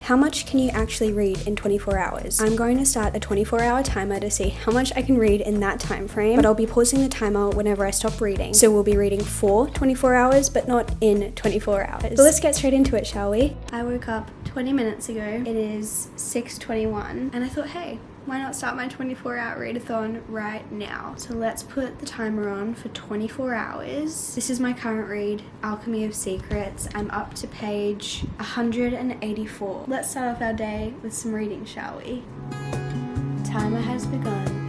How much can you actually read in 24 hours? I'm going to start a 24-hour timer to see how much I can read in that time frame, but I'll be pausing the timer whenever I stop reading. So we'll be reading for 24 hours, but not in 24 hours. So let's get straight into it, shall we? I woke up 20 minutes ago. It is 6:21, and I thought, hey, why not start my 24-hour readathon right now? So let's put the timer on for 24 hours. This is my current read, Alchemy of Secrets. I'm up to page 184. Let's start off our day with some reading, shall we? Timer has begun.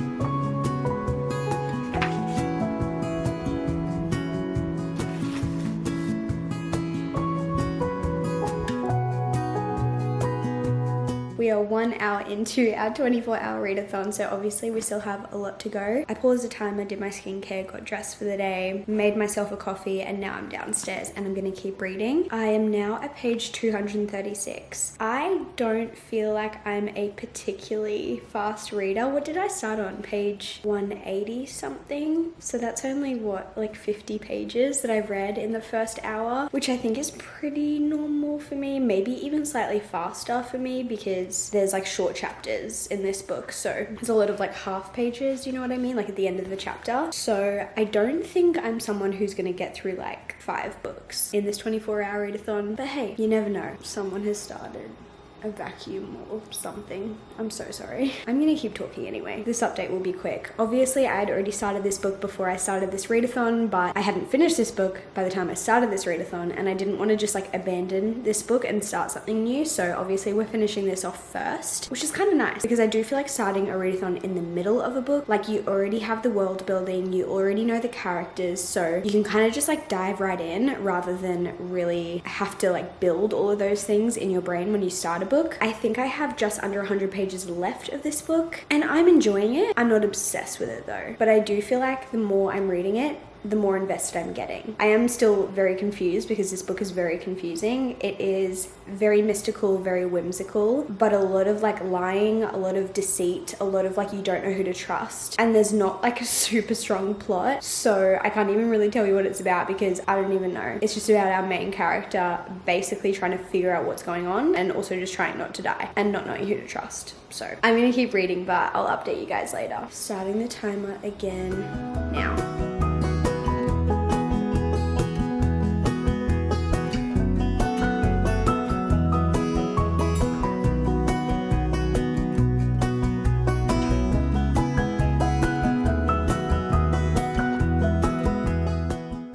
We are 1 hour into our 24-hour readathon, so obviously we still have a lot to go. I paused the timer, did my skincare, got dressed for the day, made myself a coffee, and now I'm downstairs and I'm gonna keep reading. I am now at page 236. I don't feel like I'm a particularly fast reader. What did I start on? Page 180 something? So that's only what, like 50 pages that I've read in the first hour, which I think is pretty normal for me, maybe even slightly faster for me because there's like short chapters in this book, so there's a lot of like half pages, you know what I mean, like at the end of the chapter. So I don't think I'm someone who's gonna get through like 5 books in this 24-hour readathon, but hey, you never know. Someone has started a vacuum or something. I'm so sorry. I'm gonna keep talking anyway. This update will be quick. Obviously, I had already started this book before I started this readathon, but I hadn't finished this book by the time I started this readathon, and I didn't want to just like abandon this book and start something new. So obviously we're finishing this off first, which is kind of nice because I do feel like starting a readathon in the middle of a book, like you already have the world building, you already know the characters, so you can kind of just like dive right in rather than really have to like build all of those things in your brain when you start a book. I think I have just under 100 pages left of this book and I'm enjoying it. I'm not obsessed with it though, but I do feel like the more I'm reading it, the more invested I'm getting. I am still very confused because this book is very confusing. It is very mystical, very whimsical, but a lot of like lying, a lot of deceit, a lot of like you don't know who to trust, and there's not like a super strong plot, so I can't even really tell you what it's about because I don't even know. It's just about our main character basically trying to figure out what's going on and also just trying not to die and not knowing who to trust. So I'm gonna keep reading, but I'll update you guys later. Starting the timer again now.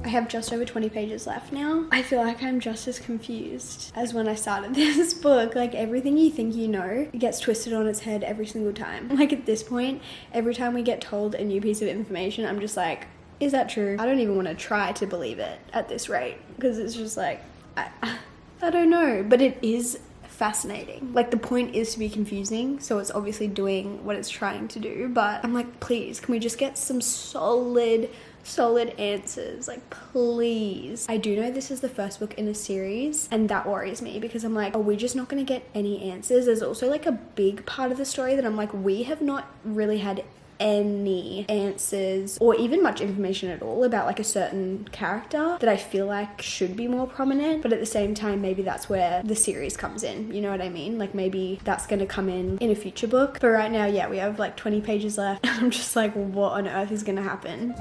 I have just over 20 pages left now. I feel like I'm just as confused as when I started this book. Like everything you think you know gets twisted on its head every single time. Like at this point, every time we get told a new piece of information, I'm just like, is that true? I don't even want to try to believe it at this rate because it's just like, I don't know, but it is fascinating. Like the point is to be confusing, so it's obviously doing what it's trying to do, but I'm like, please, can we just get some solid answers, like please. I do know this is the first book in a series and that worries me because I'm like, are we just not going to get any answers? There's also like a big part of the story that I'm like, we have not really had any answers or even much information at all about like a certain character that I feel like should be more prominent, but at the same time maybe that's where the series comes in, you know what I mean? Like maybe that's going to come in a future book, but right now, yeah, we have like 20 pages left and I'm just like, what on earth is going to happen?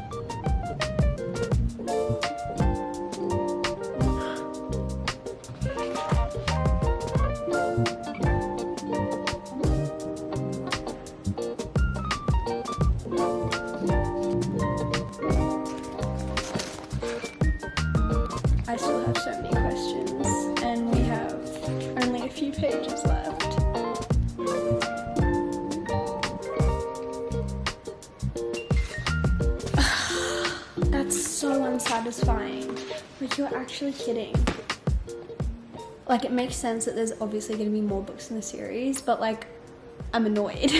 I still have so many questions and we have only a few pages left. That's so unsatisfying. Like you're actually kidding. Like it makes sense that there's obviously going to be more books in the series, but like I'm annoyed.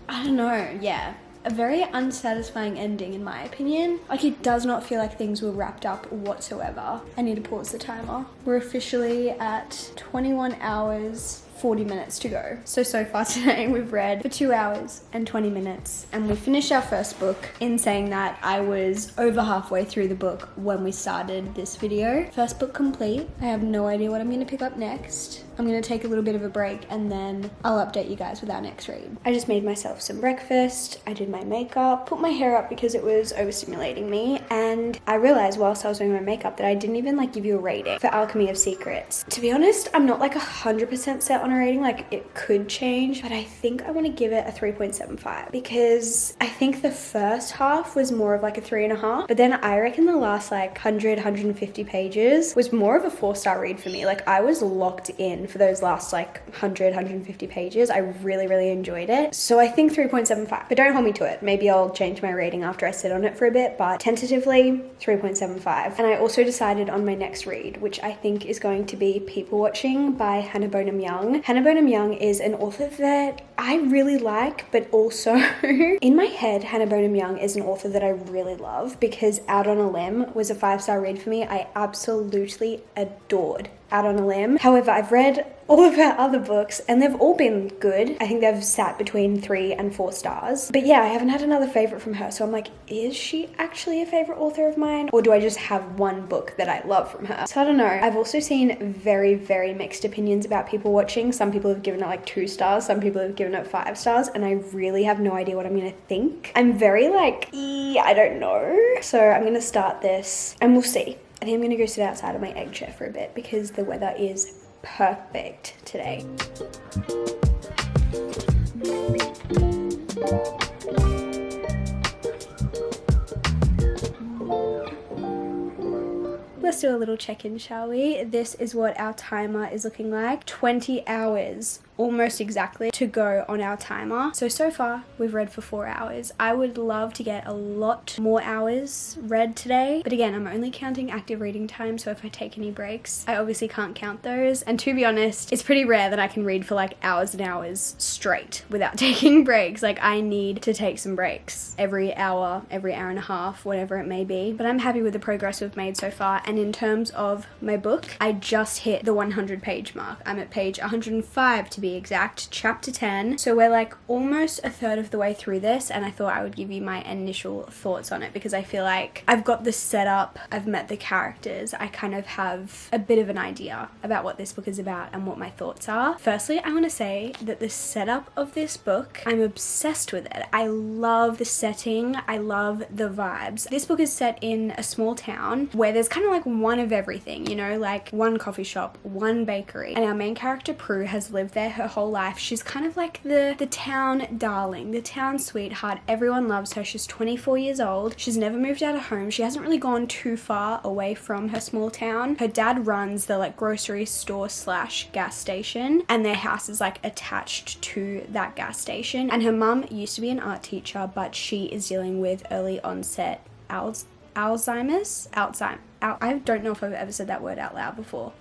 I don't know, yeah. A very unsatisfying ending in my opinion. Like it does not feel like things were wrapped up whatsoever. I need to pause the timer. We're officially at 21 hours 40 minutes to go. So far today we've read for 2 hours and 20 minutes, and we finished our first book. In saying that, I was over halfway through the book when we started this video. First book complete. I have no idea what I'm going to pick up next. I'm going to take a little bit of a break and then I'll update you guys with our next read. I just made myself some breakfast, I did my makeup, put my hair up because it was overstimulating me, and I realized whilst I was doing my makeup that I didn't even like give you a rating for Alchemy of Secrets. To be honest, I'm not like 100% set on a rating, like it could change, but I think I want to give it a 3.75 because I think the first half was more of like a 3.5, but then I reckon the last like 150 pages was more of a 4-star read for me. Like I was locked in for those last like 150 pages. I really enjoyed it. So I think 3.75, but don't hold me to it. Maybe I'll change my rating after I sit on it for a bit, but tentatively 3.75. And I also decided on my next read, which I think is going to be People Watching by Hannah Bonham Young. Hannah Bonham Young is an author that I really like, but also in my head, Hannah Bonham Young is an author that I really love because Out on a Limb was a 5-star read for me. I absolutely adored Out on a Limb. However, I've read all of her other books and they've all been good. I think they've sat between 3 and 4 stars. But yeah, I haven't had another favorite from her. So I'm like, is she actually a favorite author of mine? Or do I just have one book that I love from her? So I don't know. I've also seen very mixed opinions about People Watching. Some people have given it like 2 stars. Some people have given it 5 stars. And I really have no idea what I'm going to think. I'm very like, I don't know. So I'm going to start this and we'll see. I think I'm going to go sit outside of my egg chair for a bit because the weather is perfect today. Let's do a little check-in, shall we? This is what our timer is looking like. 20 hours. Almost exactly to go on our timer. So far we've read for 4 hours. I would love to get a lot more hours read today, but again, I'm only counting active reading time, so if I take any breaks, I obviously can't count those. And to be honest, it's pretty rare that I can read for like hours and hours straight without taking breaks. Like I need to take some breaks every hour and a half, whatever it may be. But I'm happy with the progress we've made so far. And in terms of my book, I just hit the 100 page mark. I'm at page 105 to be exact, chapter 10. So we're like almost a third of the way through this, and I thought I would give you my initial thoughts on it because I feel like I've got the setup, I've met the characters, I kind of have a bit of an idea about what this book is about and what my thoughts are. Firstly, I want to say that the setup of this book, I'm obsessed with it. I love the setting, I love the vibes. This book is set in a small town where there's kind of like one of everything, you know, like one coffee shop, one bakery, and our main character Prue has lived there her whole life. She's kind of like the town darling, the town sweetheart. Everyone loves her. She's 24 years old. She's never moved out of home. She hasn't really gone too far away from her small town. Her dad runs the like grocery store / gas station, and their house is like attached to that gas station. And her mum used to be an art teacher, but she is dealing with early onset Alzheimer's. I don't know if I've ever said that word out loud before.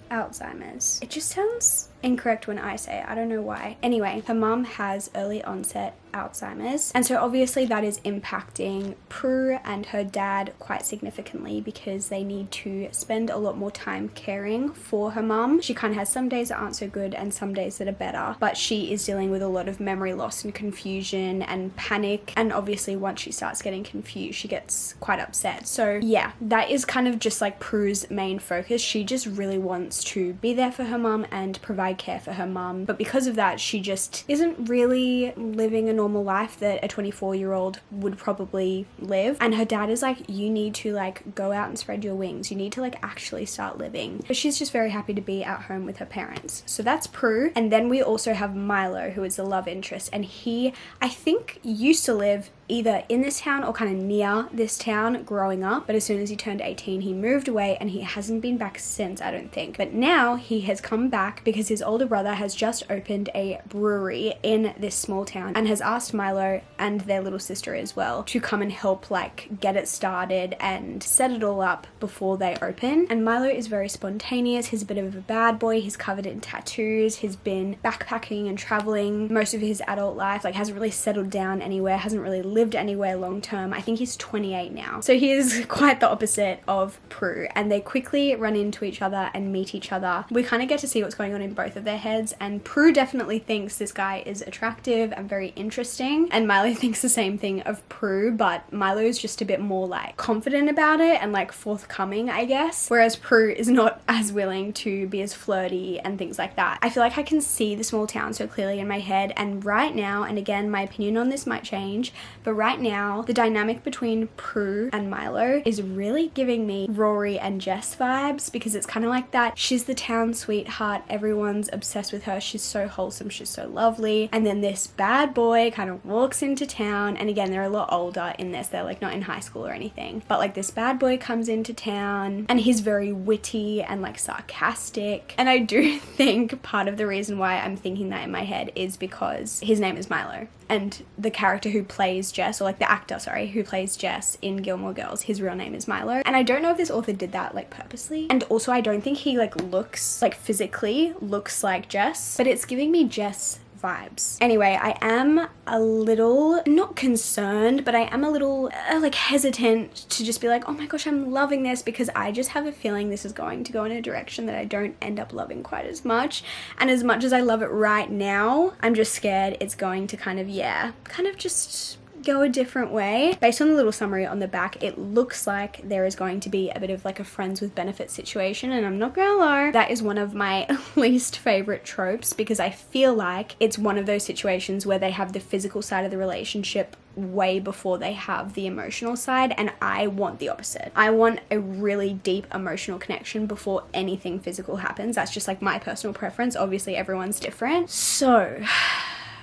Alzheimer's. It just sounds incorrect when I say it. I don't know why. Anyway, her mum has early onset Alzheimer's, and so obviously that is impacting Prue and her dad quite significantly because they need to spend a lot more time caring for her mum. She kind of has some days that aren't so good and some days that are better, but she is dealing with a lot of memory loss and confusion and panic, and obviously once she starts getting confused, she gets quite upset. So yeah, that is kind of just like Prue's main focus. She just really wants to be there for her mum and provide care for her mum, but because of that, she just isn't really living a normal life that a 24-year-old would probably live. And her dad is like, you need to like go out and spread your wings, you need to like actually start living. But she's just very happy to be at home with her parents. So that's Prue. And then we also have Milo, who is the love interest, and he, I think, used to live either in this town or kind of near this town growing up, but as soon as he turned 18 he moved away and he hasn't been back since, I don't think. But now he has come back because his older brother has just opened a brewery in this small town and has asked Milo and their little sister as well to come and help like get it started and set it all up before they open. And Milo is very spontaneous, he's a bit of a bad boy, he's covered in tattoos, he's been backpacking and traveling most of his adult life, like hasn't really settled down anywhere, hasn't really lived lived anywhere long term. I think he's 28 now. So he is quite the opposite of Prue, and they quickly run into each other and meet each other. We kind of get to see what's going on in both of their heads, and Prue definitely thinks this guy is attractive and very interesting, and Milo thinks the same thing of Prue, but Milo's just a bit more like confident about it and like forthcoming, I guess, whereas Prue is not as willing to be as flirty and things like that. I feel like I can see the small town so clearly in my head, and right now, and again, my opinion on this might change, but right now the dynamic between Prue and Milo is really giving me Rory and Jess vibes, because it's kind of like that she's the town sweetheart, everyone's obsessed with her, she's so wholesome, she's so lovely, and then this bad boy kind of walks into town, and again, they're a lot older in this, they're like not in high school or anything, but like this bad boy comes into town and he's very witty and like sarcastic, and I do think part of the reason why I'm thinking that in my head is because his name is Milo, and the character who plays Jess, or like the actor, sorry, who plays Jess in Gilmore Girls, his real name is Milo, and I don't know if this author did that like purposely, and also I don't think he like looks like physically looks like Jess, but it's giving me Jess vibes. Anyway, I am a little, not concerned, but I am a little like hesitant to just be like, oh my gosh, I'm loving this, because I just have a feeling this is going to go in a direction that I don't end up loving quite as much, and as much as I love it right now, I'm just scared it's going to kind of just go a different way. Based on the little summary on the back, it looks like there is going to be a bit of like a friends with benefits situation, and I'm not gonna lie, that is one of my least favorite tropes, because I feel like it's one of those situations where they have the physical side of the relationship way before they have the emotional side, and I want the opposite. I want a really deep emotional connection before anything physical happens. That's just like my personal preference. Obviously everyone's different, so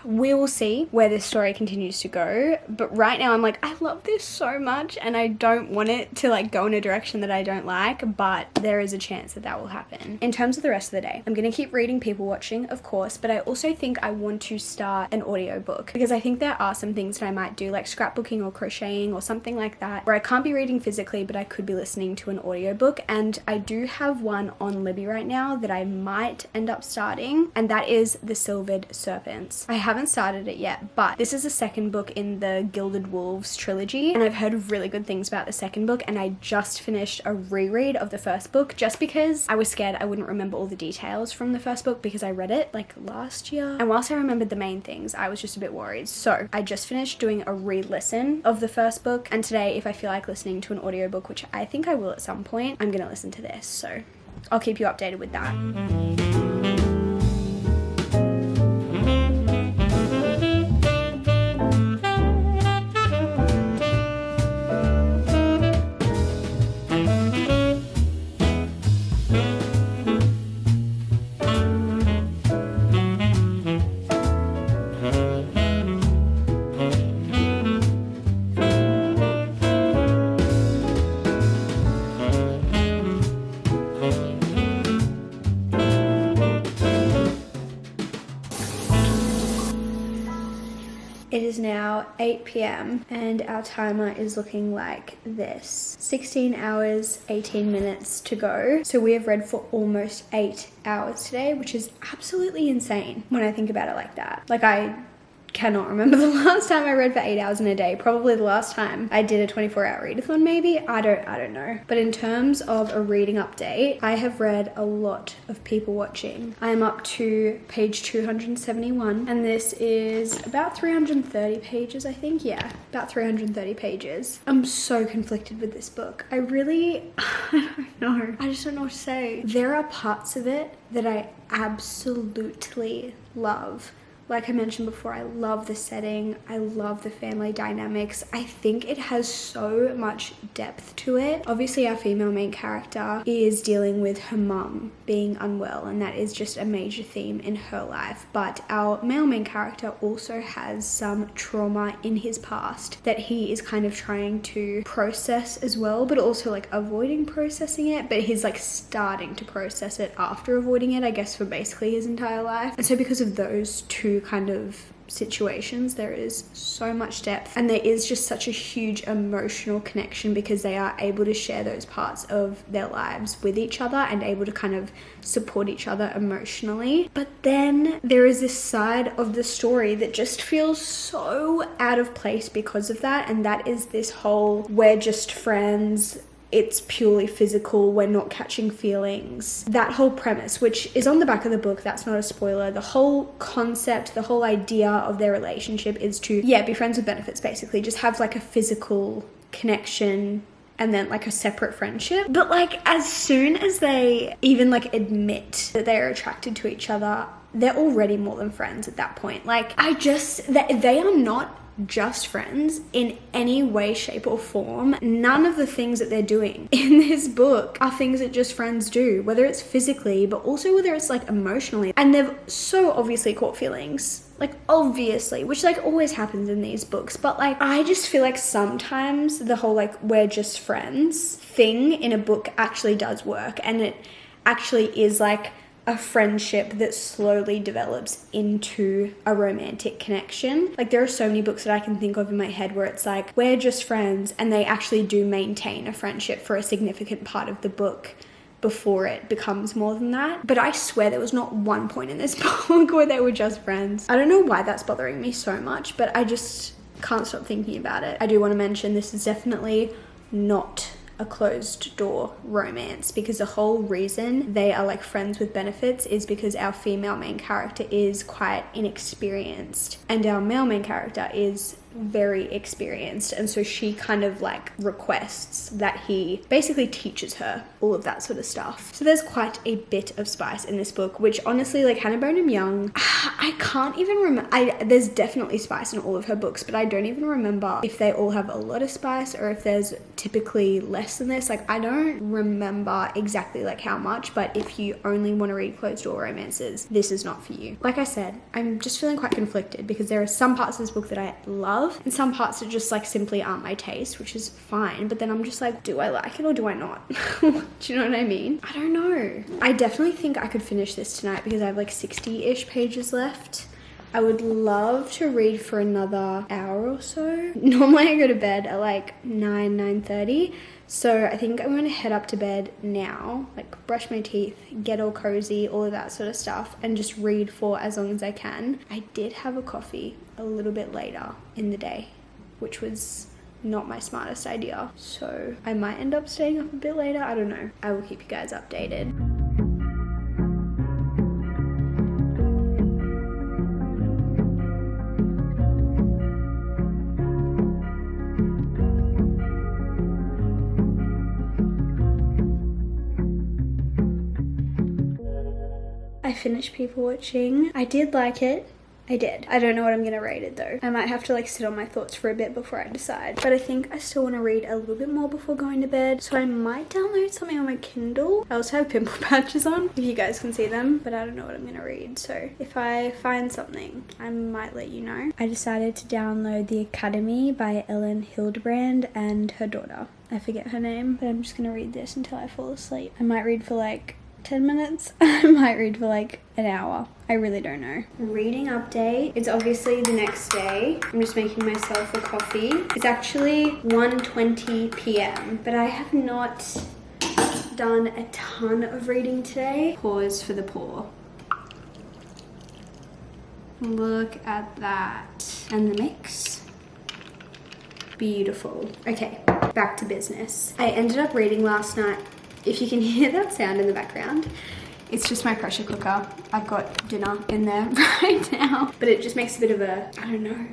we will see where this story continues to go, but right now I'm like, I love this so much and I don't want it to like go in a direction that I don't like, but there is a chance that that will happen. In terms of the rest of the day, I'm gonna keep reading People Watching, of course, but I also think I want to start an audiobook, because I think there are some things that I might do, like scrapbooking or crocheting or something like that, where I can't be reading physically, but I could be listening to an audiobook, and I do have one on Libby right now that I might end up starting, and that is The Silvered Serpents. I haven't started it yet, but this is the second book in the Gilded Wolves trilogy, and I've heard really good things about the second book, and I just finished a reread of the first book just because I was scared I wouldn't remember all the details from the first book, because I read it like last year, and whilst I remembered the main things, I was just a bit worried. So I just finished doing a re-listen of the first book, and today if I feel like listening to an audiobook, which I think I will at some point, I'm gonna listen to this, so I'll keep you updated with that. It is now 8 p.m. and our timer is looking like this. 16 hours, 18 minutes to go. So we have read for almost 8 hours today, which is absolutely insane when I think about it like that. Like, I cannot remember the last time I read for 8 hours in a day. Probably the last time I did a 24-hour readathon, maybe. I don't know. But in terms of a reading update, I have read a lot of People Watching. I am up to page 271, and this is about 330 pages, I think. Yeah, about 330 pages. I'm so conflicted with this book. I don't know. I just don't know what to say. There are parts of it that I absolutely love. Like I mentioned before, I love the setting, I love the family dynamics. I think it has so much depth to it. Obviously, our female main character is dealing with her mum being unwell, and that is just a major theme in her life. But our male main character also has some trauma in his past that he is kind of trying to process as well, but also like avoiding processing it. But he's like starting to process it after avoiding it, I guess, for basically his entire life. And so because of those two two kind of situations. There is so much depth, and there is just such a huge emotional connection because they are able to share those parts of their lives with each other and able to kind of support each other emotionally. But then there is this side of the story that just feels so out of place because of that, and that is this whole we're just friends, it's purely physical, we're not catching feelings. That whole premise, which is on the back of the book, that's not a spoiler. The whole concept, the whole idea of their relationship is to, be friends with benefits, basically. Just have like a physical connection and then like a separate friendship. But like as soon as they even like admit that they are attracted to each other, they're already more than friends at that point. Like they are not just friends in any way, shape or form. None of the things that they're doing in this book are things that just friends do, whether it's physically, but also whether it's like emotionally. And they've so obviously caught feelings, like obviously, which like always happens in these books. But like, I just feel like sometimes the whole like we're just friends thing in a book actually does work, and it actually is like a friendship that slowly develops into a romantic connection. Like there are so many books that I can think of in my head where it's like we're just friends, and they actually do maintain a friendship for a significant part of the book before it becomes more than that. But I swear there was not one point in this book where they were just friends. I don't know why that's bothering me so much, but I just can't stop thinking about it. I do want to mention this is definitely not a closed door romance, because the whole reason they are like friends with benefits is because our female main character is quite inexperienced and our male main character is very experienced, and so she kind of like requests that he basically teaches her all of that sort of stuff. So there's quite a bit of spice in this book, which honestly, like Hannah Bonham Young, I can't even remember. There's definitely spice in all of her books, but I don't even remember if they all have a lot of spice or if there's typically less than this. Like I don't remember exactly like how much, but if you only want to read closed door romances, this is not for you. Like I said, I'm just feeling quite conflicted because there are some parts of this book that I love and some parts that just like simply aren't my taste, which is fine. But then I'm just like, do I like it or do I not? Do you know what I mean? I don't know. I definitely think I could finish this tonight because I have like 60-ish pages left. I would love to read for another hour or so. Normally I go to bed at like 9:30. So I think I'm going to head up to bed now, like brush my teeth, get all cozy, all of that sort of stuff, and just read for as long as I can. I did have a coffee a little bit later in the day, which was not my smartest idea. So I might end up staying up a bit later. I don't know. I will keep you guys updated. I finished People Watching. I did like it. I did. I don't know what I'm gonna rate it though. I might have to like sit on my thoughts for a bit before I decide. But I think I still want to read a little bit more before going to bed. So I might download something on my Kindle. I also have pimple patches on, if you guys can see them. But I don't know what I'm gonna read. So if I find something, I might let you know. I decided to download The Academy by Ellen Hildebrand and her daughter. I forget her name, but I'm just gonna read this until I fall asleep. I might read for like 10 minutes. I might read for like an hour. I really don't know. Reading update. It's obviously the next day. I'm just making myself a coffee. It's actually 1:20 p.m. but I have not done a ton of reading today. Pause for the pour. Look at that. And the mix. Beautiful. Okay, back to business. I ended up reading last night. If you can hear that sound in the background, it's just my pressure cooker. I've got dinner in there right now, but it just makes a bit of a, I don't know,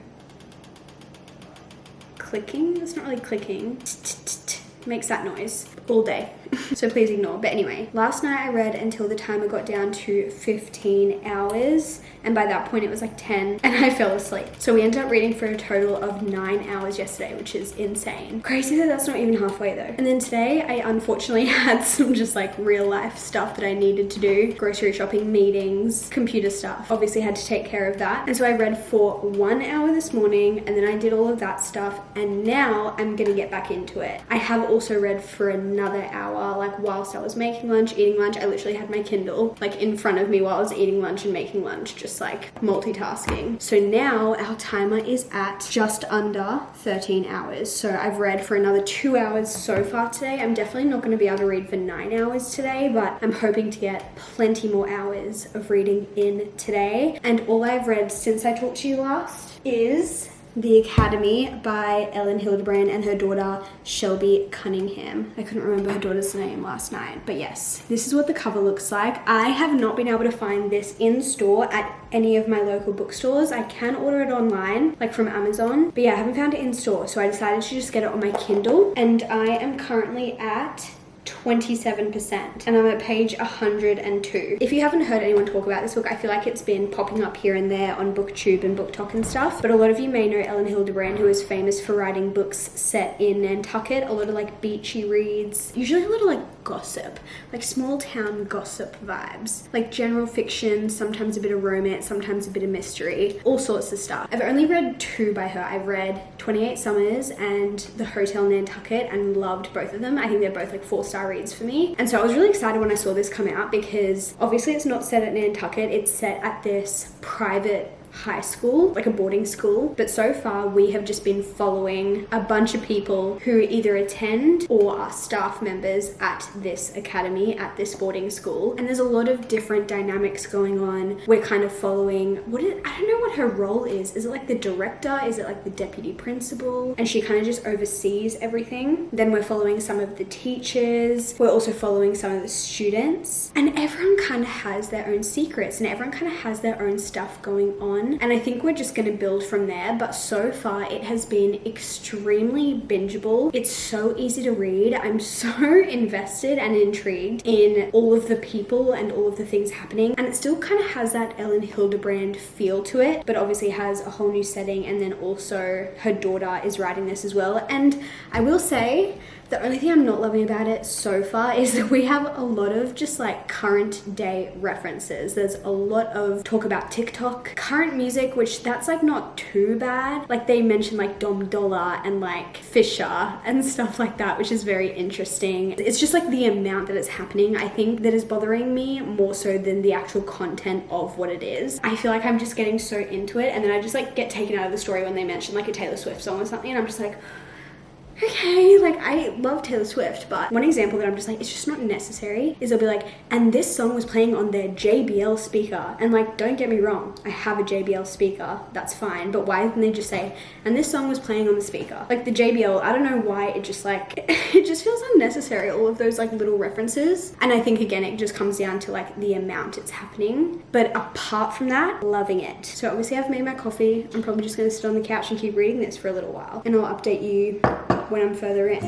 clicking. It's not really clicking. It makes that noise all day. So please ignore. But anyway, last night I read until the timer got down to 15 hours. And by that point it was like 10 and I fell asleep. So we ended up reading for a total of 9 hours yesterday, which is insane. Crazy that that's not even halfway though. And then today I unfortunately had some just like real life stuff that I needed to do. Grocery shopping, meetings, computer stuff. Obviously had to take care of that. And so I read for 1 hour this morning and then I did all of that stuff and now I'm gonna get back into it. I have also read for another hour hour, like whilst I was making lunch, eating lunch. I literally had my Kindle like in front of me while I was eating lunch and making lunch, just like multitasking. So now our timer is at just under 13 hours. So I've read for another 2 hours so far today. I'm definitely not going to be able to read for 9 hours today, but I'm hoping to get plenty more hours of reading in today. And all I've read since I talked to you last is The Academy by Ellen Hildebrand and her daughter Shelby Cunningham. I couldn't remember her daughter's name last night, but yes, this is what the cover looks like. I have not been able to find this in store at any of my local bookstores. I can order it online, like from Amazon, but yeah, I haven't found it in store, so I decided to just get it on my Kindle, and I am currently at 27% and I'm at page 102. If you haven't heard anyone talk about this book, I feel like it's been popping up here and there on BookTube and BookTok and stuff, but a lot of you may know Ellen Hildebrand, who is famous for writing books set in Nantucket, a lot of like beachy reads, usually a little like gossip, like small town gossip vibes, like general fiction, sometimes a bit of romance, sometimes a bit of mystery, all sorts of stuff. I've only read 2 by her. I've read 28 Summers and The Hotel Nantucket and loved both of them. I think they're both like 4-star reads for me. And so I was really excited when I saw this come out, because obviously it's not set at Nantucket, it's set at this private high school, like a boarding school, but so far we have just been following a bunch of people who either attend or are staff members at this academy, at this boarding school, and there's a lot of different dynamics going on. We're kind of following I don't know what her role is it like the director, is it like the deputy principal, and she kind of just oversees everything. Then we're following some of the teachers, we're also following some of the students, and everyone kind of has their own secrets and everyone kind of has their own stuff going on. And I think we're just going to build from there, but so far it has been extremely bingeable. It's so easy to read. I'm so invested and intrigued in all of the people and all of the things happening, and it still kind of has that Ellen Hildebrand feel to it, but obviously has a whole new setting, and then also her daughter is writing this as well. And I will say, the only thing I'm not loving about it so far is that we have a lot of just like current day references. There's a lot of talk about TikTok, current music, which that's like not too bad. Like they mention like Dom Dollar and like Fisher and stuff like that, which is very interesting. It's just like the amount that is happening, I think, that is bothering me more so than the actual content of what it is. I feel like I'm just getting so into it, and then I just like get taken out of the story when they mention like a Taylor Swift song or something, and I'm just like, okay, like I love Taylor Swift, but one example that I'm just like, it's just not necessary, is they'll be like, and this song was playing on their JBL speaker. And like, don't get me wrong, I have a JBL speaker, that's fine, but why didn't they just say, and this song was playing on the speaker? Like the JBL, I don't know why, it just like, it just feels unnecessary, all of those like little references. And I think again, it just comes down to like the amount it's happening. But apart from that, loving it. So obviously I've made my coffee. I'm probably just gonna sit on the couch and keep reading this for a little while, and I'll update you when I'm further in.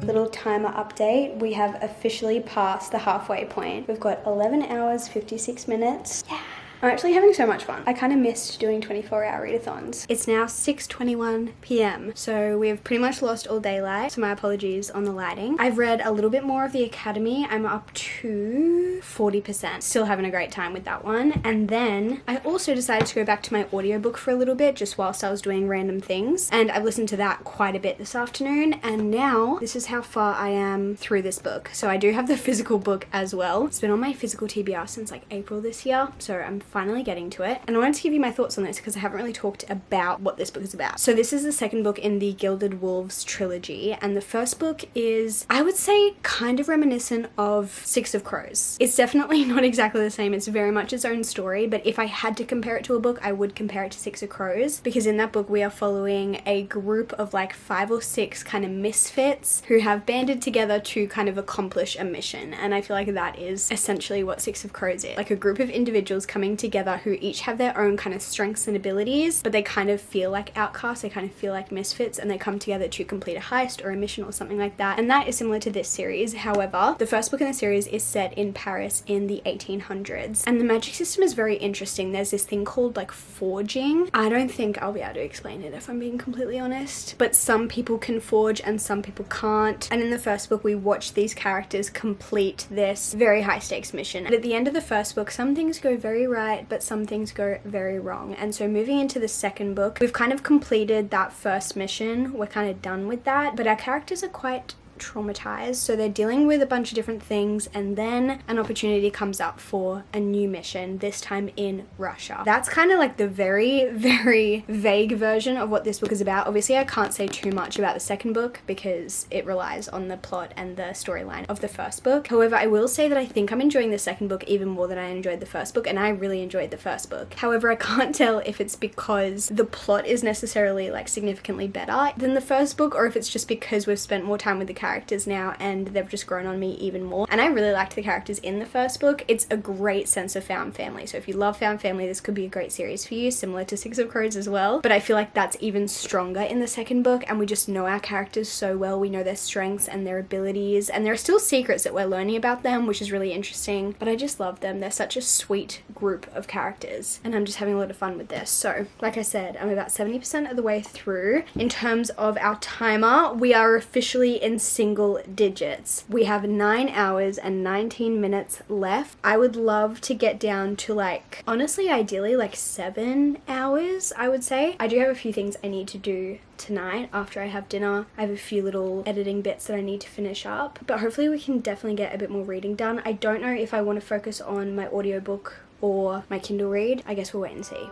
Little timer update. We have officially passed the halfway point. We've got 11 hours, 56 minutes. Yeah. I'm actually having so much fun. I kind of missed doing 24-hour readathons. It's now 6:21 p.m. so we've pretty much lost all daylight, so my apologies on the lighting. I've read a little bit more of The Academy. I'm up to 40%. Still having a great time with that one. And then I also decided to go back to my audiobook for a little bit, just whilst I was doing random things, and I've listened to that quite a bit this afternoon. And now this is how far I am through this book. So I do have the physical book as well. It's been on my physical TBR since like April this year, so I'm finally getting to it. And I wanted to give you my thoughts on this because I haven't really talked about what this book is about. So this is the second book in the Gilded Wolves trilogy, and the first book is, I would say, kind of reminiscent of Six of Crows. It's definitely not exactly the same. It's very much its own story, but if I had to compare it to a book, I would compare it to Six of Crows, because in that book we are following a group of like 5 or 6 kind of misfits who have banded together to kind of accomplish a mission. And I feel like that is essentially what Six of Crows is. Like a group of individuals coming together who each have their own kind of strengths and abilities, but they kind of feel like outcasts, they kind of feel like misfits, and they come together to complete a heist or a mission or something like that. And that is similar to this series. However, the first book in the series is set in Paris in the 1800s, and the magic system is very interesting. There's this thing called like forging. I don't think I'll be able to explain it if I'm being completely honest, but some people can forge and some people can't. And in the first book we watch these characters complete this very high stakes mission, and at the end of the first book some things go very right right, but some things go very wrong. And so moving into the second book, we've kind of completed that first mission. We're kind of done with that, but our characters are quite traumatized, so they're dealing with a bunch of different things, and then an opportunity comes up for a new mission, this time in Russia. That's kind of like the very, very vague version of what this book is about. Obviously I can't say too much about the second book because it relies on the plot and the storyline of the first book. However, I will say that I think I'm enjoying the second book even more than I enjoyed the first book, and I really enjoyed the first book. However, I can't tell if it's because the plot is necessarily like significantly better than the first book, or if it's just because we've spent more time with the characters now and they've just grown on me even more. And I really liked the characters in the first book. It's a great sense of found family, so if you love found family, this could be a great series for you, similar to Six of Crows as well. But I feel like that's even stronger in the second book, and we just know our characters so well. We know their strengths and their abilities, and there are still secrets that we're learning about them, which is really interesting, but I just love them. They're such a sweet group of characters, and I'm just having a lot of fun with this. So like I said, I'm about 70% of the way through. In terms of our timer, we are officially in single digits. We have 9 hours and 19 minutes left. I would love to get down to like, honestly, ideally like 7 hours, I would say. I do have a few things I need to do tonight after I have dinner. I have a few little editing bits that I need to finish up, but hopefully we can definitely get a bit more reading done. I don't know if I want to focus on my audiobook or my Kindle read. I guess we'll wait and see.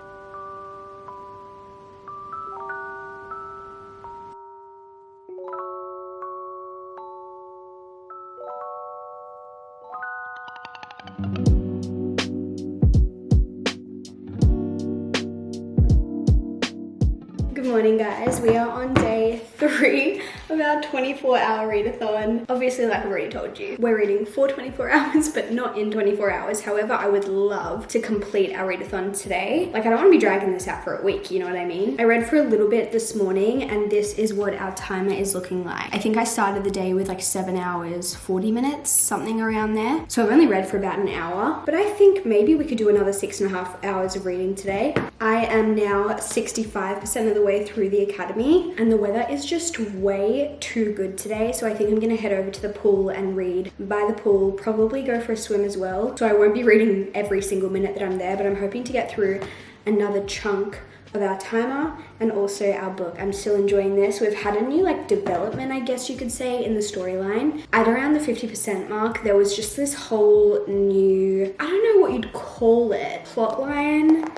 Good morning, guys. We are on day 3 of our 24-hour readathon. Obviously, like I've already told you, we're reading for 24 hours, but not in 24 hours. However, I would love to complete our readathon today. Like, I don't want to be dragging this out for a week, you know what I mean? I read for a little bit this morning, and this is what our timer is looking like. I think I started the day with like 7 hours, 40 minutes, something around there. So I've only read for about an hour, but I think maybe we could do another 6.5 hours of reading today. I am now 65% of the way through the academy, and the weather is just way too good today, so I think I'm gonna head over to the pool and read by the pool, probably go for a swim as well. So I won't be reading every single minute that I'm there, but I'm hoping to get through another chunk of our timer and also our book. I'm still enjoying this. We've had a new like development, I guess you could say, in the storyline. At around the 50% mark, there was just this whole new, I don't know what you'd call it, plotline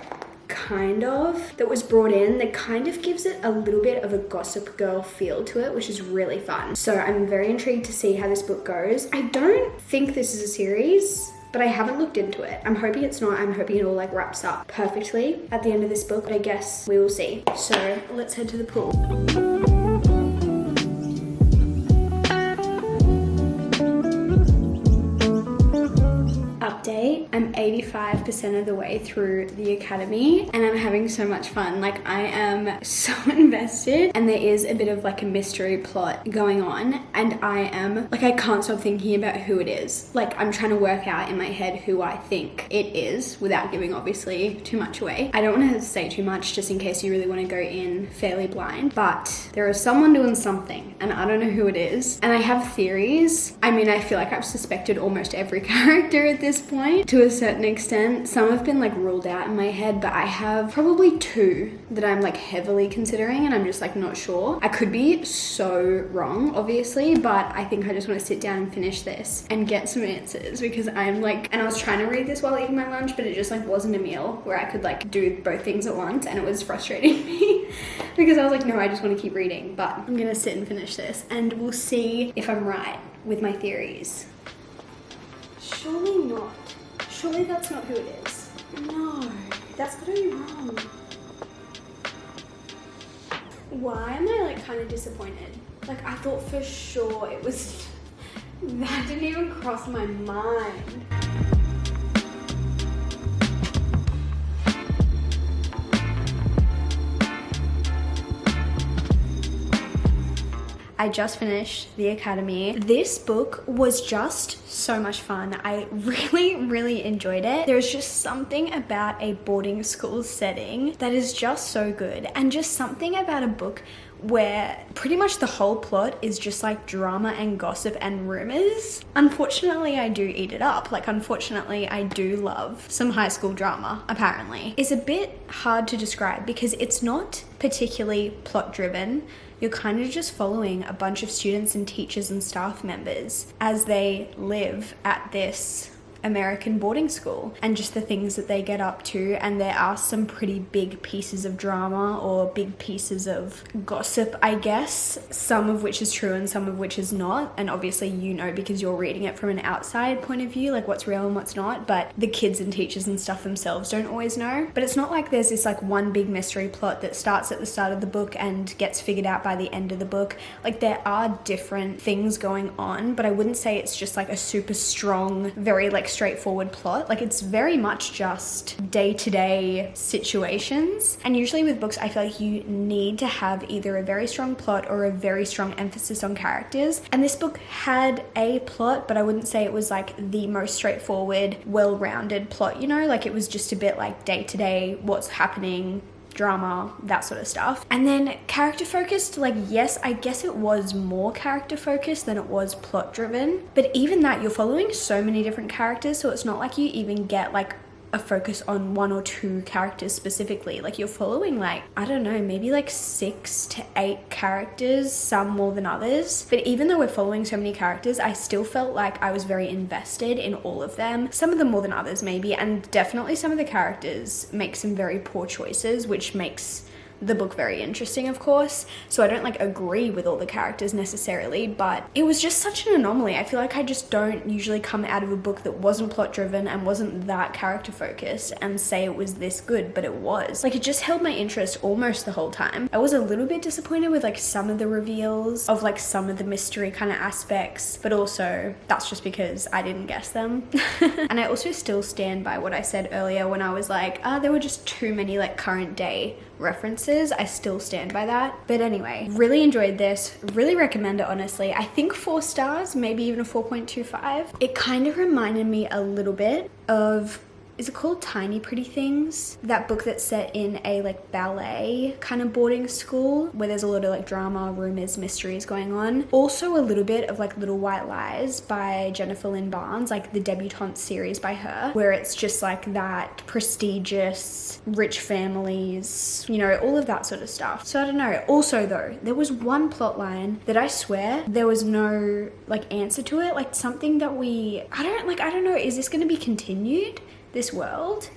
kind of that was brought in that kind of gives it a little bit of a Gossip Girl feel to it, which is really fun. So I'm very intrigued to see how this book goes. I don't think this is a series, but I haven't looked into it. I'm hoping it's not. I'm hoping it all like wraps up perfectly at the end of this book, but I guess we will see. So let's head to the pool. Update, I'm 85% of the way through the academy and I'm having so much fun. Like, I am so invested, and there is a bit of like a mystery plot going on, and I am like, I can't stop thinking about who it is. Like, I'm trying to work out in my head who I think it is without giving obviously too much away. I don't want to say too much just in case you really want to go in fairly blind, but there is someone doing something and I don't know who it is, and I have theories. I mean, I feel like I've suspected almost every character at this point to a certain extent. Some have been like ruled out in my head, but I have probably 2 that I'm like heavily considering, and I'm just like not sure. I could be so wrong obviously, but I think I just want to sit down and finish this and get some answers, because I'm like, and I was trying to read this while eating my lunch, but it just like wasn't a meal where I could like do both things at once, and it was frustrating me because I was like, no, I just want to keep reading. But I'm gonna sit and finish this and we'll see if I'm right with my theories. Surely not. Surely that's not who it is. No, that's gotta be wrong. Why am I like kind of disappointed? Like, I thought for sure it was, that didn't even cross my mind. I just finished the academy. This book was just so much fun. I really enjoyed it. There's just something about a boarding school setting that is just so good, and just something about a book where pretty much the whole plot is just like drama and gossip and rumors. Unfortunately, I do eat it up. Like, unfortunately, I do love some high school drama, apparently. It's a bit hard to describe because it's not particularly plot driven. You're kind of just following a bunch of students and teachers and staff members as they live at this American boarding school and just the things that they get up to. And there are some pretty big pieces of drama or big pieces of gossip, I guess, some of which is true and some of which is not. And obviously, you know, because you're reading it from an outside point of view, like what's real and what's not, but the kids and teachers and stuff themselves don't always know. But it's not like there's this like one big mystery plot that starts at the start of the book and gets figured out by the end of the book. Like, there are different things going on, but I wouldn't say it's just like a super strong, very like straightforward plot. Like, it's very much just day-to-day situations. And usually with books, I feel like you need to have either a very strong plot or a very strong emphasis on characters. And this book had a plot, but I wouldn't say it was like the most straightforward, well-rounded plot, you know? Like, it was just a bit like day-to-day, what's happening, drama, that sort of stuff. And then character focused, like, yes, I guess it was more character focused than it was plot driven, but even that, you're following so many different characters, so it's not like you even get like a focus on one or two characters specifically. Like, you're following like, I don't know, maybe like 6 to 8 characters, some more than others. But even though we're following so many characters, I still felt like I was very invested in all of them. Some of them more than others maybe, and definitely some of the characters make some very poor choices, which makes the book very interesting, of course. So I don't like agree with all the characters necessarily, but it was just such an anomaly. I feel like I just don't usually come out of a book that wasn't plot driven and wasn't that character focused and say it was this good, but it was. Like, it just held my interest almost the whole time. I was a little bit disappointed with like some of the reveals of like some of the mystery kind of aspects, but also that's just because I didn't guess them. And I also still stand by what I said earlier when I was like, there were just too many like current day references. I still stand by that. But anyway, really enjoyed this. Really recommend it, honestly. I think 4 stars, maybe even a 4.25. It kind of reminded me a little bit of, is it called Tiny Pretty Things? That book that's set in a like ballet kind of boarding school where there's a lot of like drama, rumors, mysteries going on. Also a little bit of like Little White Lies by Jennifer Lynn Barnes, like the debutante series by her, where it's just like that prestigious, rich families, you know, all of that sort of stuff. So I don't know. Also though, there was one plot line that I swear there was no like answer to it. Like something that I don't know, is this going to be continued? This world,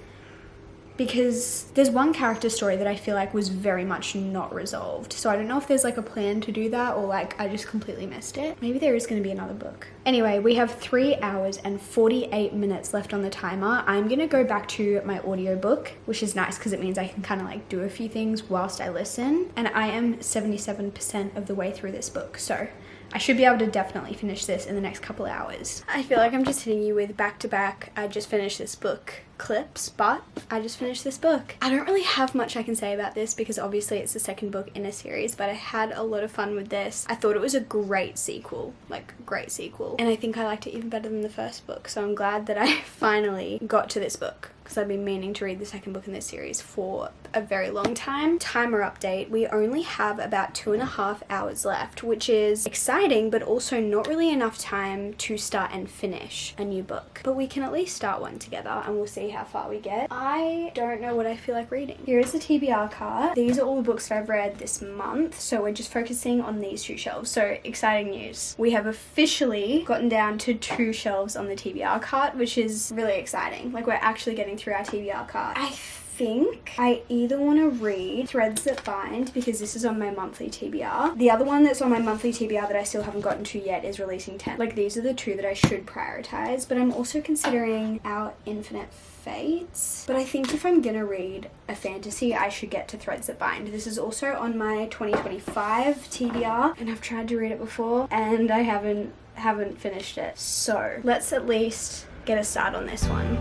because there's one character story that I feel like was very much not resolved. So I don't know if there's like a plan to do that or like I just completely missed it. Maybe there is going to be another book. Anyway, we have 3 hours and 48 minutes left on the timer. I'm going to go back to my audiobook, which is nice because it means I can kind of like do a few things whilst I listen. And I am 77% of the way through this book. So I should be able to definitely finish this in the next couple hours. I feel like I'm just hitting you with back-to-back, I just finished this book clips, but I just finished this book. I don't really have much I can say about this because obviously it's the second book in a series, but I had a lot of fun with this. I thought it was a great sequel, like great sequel. And I think I liked it even better than the first book. So I'm glad that I finally got to this book because I've been meaning to read the second book in this series for a very long time. Timer update. We only have about 2.5 hours left, which is exciting, but also not really enough time to start and finish a new book. But we can at least start one together and we'll see how far we get. I don't know what I feel like reading. Here is the TBR cart. These are all the books that I've read this month, so we're just focusing on these 2 shelves. So exciting news. We have officially gotten down to 2 shelves on the TBR cart, which is really exciting. Like, we're actually getting through our TBR cart. I think I either want to read Threads That Bind because this is on my monthly TBR. The other one that's on my monthly TBR that I still haven't gotten to yet is Releasing 10. Like, these are the 2 that I should prioritize, but I'm also considering Our Infinite Fates. But I think if I'm gonna read a fantasy, I should get to Threads That Bind. This is also on my 2025 TBR, and I've tried to read it before and I haven't finished it. So let's at least get a start on this one.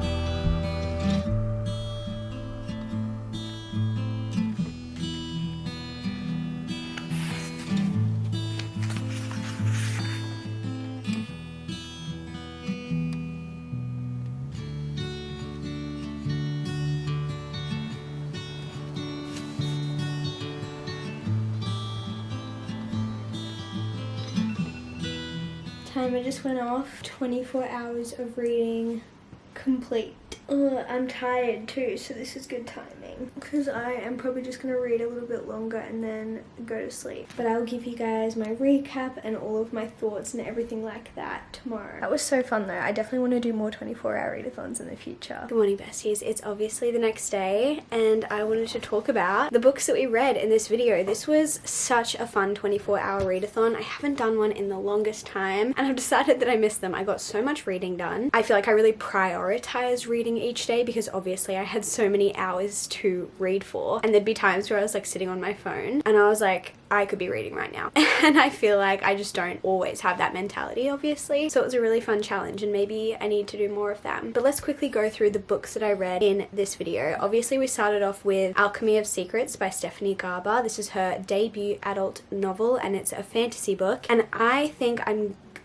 Timer just went off. 24 hours of reading complete. I'm tired too, so this is good timing because I am probably just going to read a little bit longer and then go to sleep. But I will give you guys my recap and all of my thoughts and everything like that tomorrow. That was so fun though. I definitely want to do more 24-hour readathons in the future. Good morning, besties. It's obviously the next day and I wanted to talk about the books that we read in this video. This was such a fun 24-hour readathon. I haven't done one in the longest time and I've decided that I missed them. I got so much reading done. I feel like I really prioritized reading each day because obviously I had so many hours to read for, and there'd be times where I was like sitting on my phone and I was like, I could be reading right now. And I feel like I just don't always have that mentality, obviously. So it was a really fun challenge and maybe I need to do more of them. But let's quickly go through the books that I read in this video. Obviously we started off with Alchemy of Secrets by Stephanie Garber. This is her debut adult novel and it's a fantasy book, and I think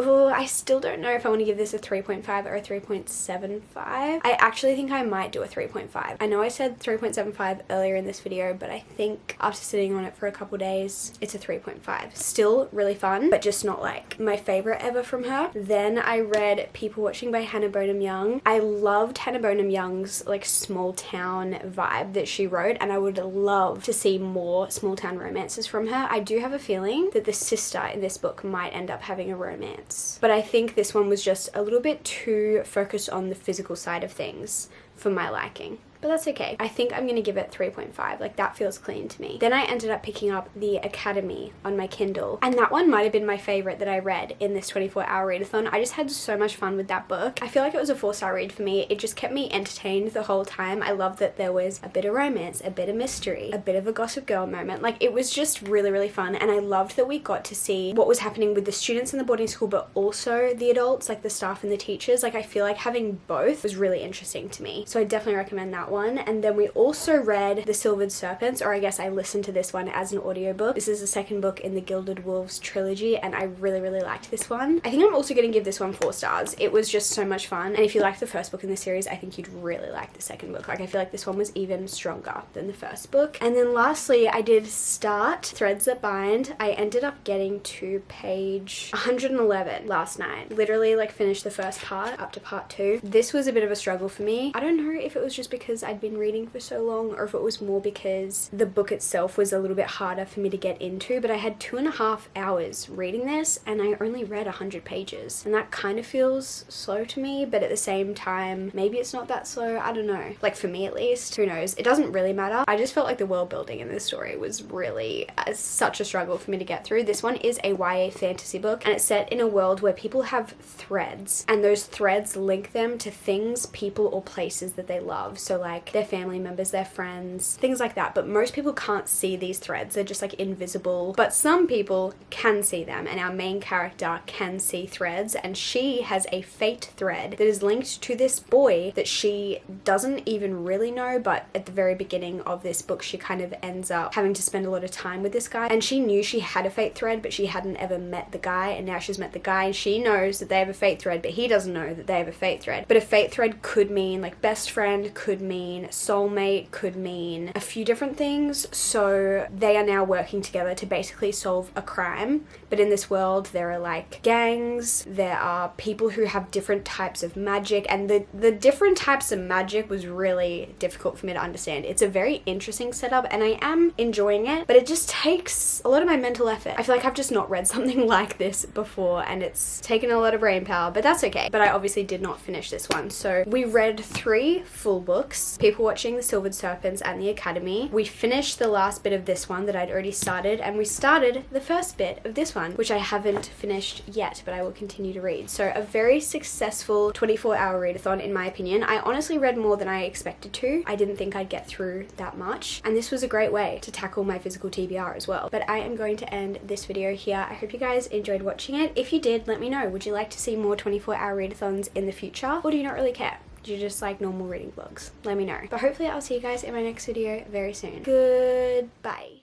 I still don't know if I want to give this a 3.5 or a 3.75. I actually think I might do a 3.5. I know I said 3.75 earlier in this video, but I think after sitting on it for a couple days, it's a 3.5. Still really fun, but just not like my favorite ever from her. Then I read People Watching by Hannah Bonham Young. I loved Hannah Bonham Young's like small town vibe that she wrote, and I would love to see more small town romances from her. I do have a feeling that the sister in this book might end up having a romance. But I think this one was just a little bit too focused on the physical side of things for my liking. But that's okay. I think I'm gonna give it 3.5. Like, that feels clean to me. Then I ended up picking up The Academy on my Kindle, and that one might have been my favorite that I read in this 24-hour readathon. I just had so much fun with that book. I feel like it was a 4-star read for me. It just kept me entertained the whole time. I loved that there was a bit of romance, a bit of mystery, a bit of a Gossip Girl moment. Like, it was just really, really fun, and I loved that we got to see what was happening with the students in the boarding school, but also the adults, like the staff and the teachers. Like, I feel like having both was really interesting to me. So I definitely recommend that one. And then we also read The Silvered Serpents, or I guess I listened to this one as an audiobook. This is the second book in the Gilded Wolves trilogy, and I really, really liked this one. I think I'm also going to give this one 4 stars. It was just so much fun, and if you liked the first book in the series, I think you'd really like the second book. Like, I feel like this one was even stronger than the first book. And then lastly, I did start Threads That Bind. I ended up getting to page 111 last night. Literally, like, finished the first part up to part 2. This was a bit of a struggle for me. I don't know if it was just because I'd been reading for so long or if it was more because the book itself was a little bit harder for me to get into, but I had 2.5 hours reading this and I only read 100 pages, and that kind of feels slow to me, but at the same time maybe it's not that slow. I don't know, like for me at least, who knows. It doesn't really matter. I just felt like the world building in this story was really such a struggle for me to get through. This one is a YA fantasy book, and it's set in a world where people have threads, and those threads link them to things, people, or places that they love. So like their family members, their friends, things like that. But most people can't see these threads. They're just like invisible. But some people can see them, and our main character can see threads, and she has a fate thread that is linked to this boy that she doesn't even really know, but at the very beginning of this book she kind of ends up having to spend a lot of time with this guy, and she knew she had a fate thread, but she hadn't ever met the guy, and now she's met the guy and she knows that they have a fate thread, but he doesn't know that they have a fate thread. But a fate thread could mean like best friend, could mean soulmate, could mean a few different things. So they are now working together to basically solve a crime. But in this world there are like gangs, there are people who have different types of magic, and the different types of magic was really difficult for me to understand. It's a very interesting setup and I am enjoying it, but it just takes a lot of my mental effort. I feel like I've just not read something like this before and it's taken a lot of brain power, but that's okay. But I obviously did not finish this one. So we read 3 full books: People Watching, The Silvered Serpents, and The Academy. We finished the last bit of this one that I'd already started, and we started the first bit of this one, which I haven't finished yet, but I will continue to read. So a very successful 24-hour readathon in my opinion. I honestly read more than I expected to. I didn't think I'd get through that much, and this was a great way to tackle my physical TBR as well. But I am going to end this video here. I hope you guys enjoyed watching it. If you did, let me know. Would you like to see more 24-hour readathons in the future, or do you not really care? Do you just like normal reading vlogs? Let me know. But hopefully I'll see you guys in my next video very soon. Goodbye.